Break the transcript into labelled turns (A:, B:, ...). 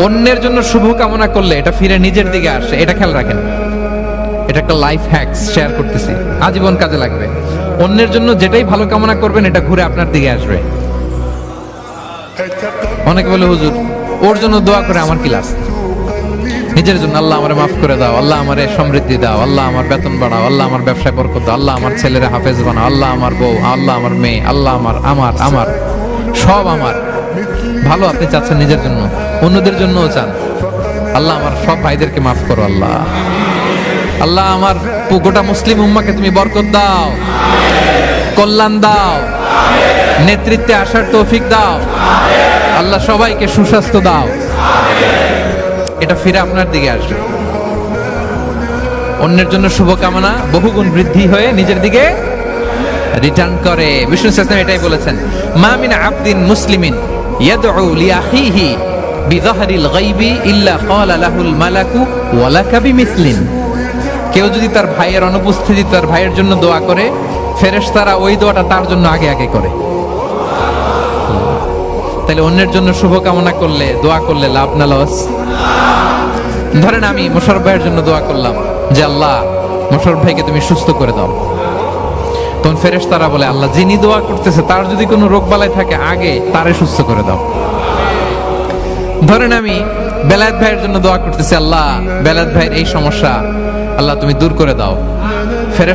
A: অন্যের জন্য শুভ কামনা করলে এটা ফিরে নিজের দিকে আসে, এটা খেয়াল রাখেন। এটা একটা লাইফ হ্যাকস শেয়ার করতেছি, আজীবন কাজে লাগবে। অন্যের জন্য যেটাই ভালো কামনা করবেন এটা ঘুরে আপনার দিকে আসবে। অনেকে বলে হুজুর ওর জন্য দোয়া করে আমার কি লাভ? নিজের জন্য আল্লাহ আমারে মাফ করে দাও, আল্লাহ আমারে সমৃদ্ধি দাও, আল্লাহ আমার বেতন বাড়াও, আল্লাহ আমার ব্যবসায় বরকত দাও, আল্লাহ আমার ছেলেরা হাফেজ বানাও, আল্লাহ আমার বউ, আল্লাহ আমার মেয়ে, আল্লাহ আমার আমার আমার সব আমার ভালো আপনি চাচ্ছেন নিজের জন্য, অন্যদের জন্যও চান। আল্লাহ আমার সব ভাইদেরকে মাফ করো, আল্লাহ আল্লাহ আমার গোটা মুসলিম উম্মাকে তুমি বরকত দাও, কল্যাণ দাও, নেতৃত্বে আসার তৌফিক দাও, আল্লাহ সবাইকে সুস্বাস্থ্য দাও। এটা ফিরে আপনার দিকে আসবে। অন্যের জন্য শুভকামনা বহুগুণ বৃদ্ধি হয়ে নিজের দিকে রিটার্ন করে। বিষ্ণু সাল্লাল্লাহু এটাই বলেছেন, মা মিন আবদিন মুসলিমিন ইয়াদউ লিআখিহি বিযাহরিল গায়বি ইল্লা ক্বালা লাহুল মালাকু ওয়া লাকা বিমিসলিন। কেউ যদি তার ভাইয়ের অনুপস্থিতি তার ভাইয়ের জন্য দোয়া করে, ফেরেশতারা ওই দোয়াটা তার জন্য আগে আগে করে। তাহলে অন্যের জন্য শুভকামনা করলে, দোয়া করলে লাভ না লস? ধরেন আমি মোশাররফ ভাইয়ের জন্য দোয়া করলাম যে আল্লাহ মোশাররফ ভাইকে তুমি সুস্থ করে দাও, তখন ফেরেশতারা বলে আল্লাহ যিনি দোয়া করতেছে তার যদি কোনো রোগ বালাই থাকে আগে তারে সুস্থ করে দাও। ধরেন আমি বেলায়েত ভাইয়ের জন্য দোয়া করতেছি, আল্লাহ বেলায়েত ভাইয়ের এই সমস্যা আল্লাহ তুমি দূর করে দাও,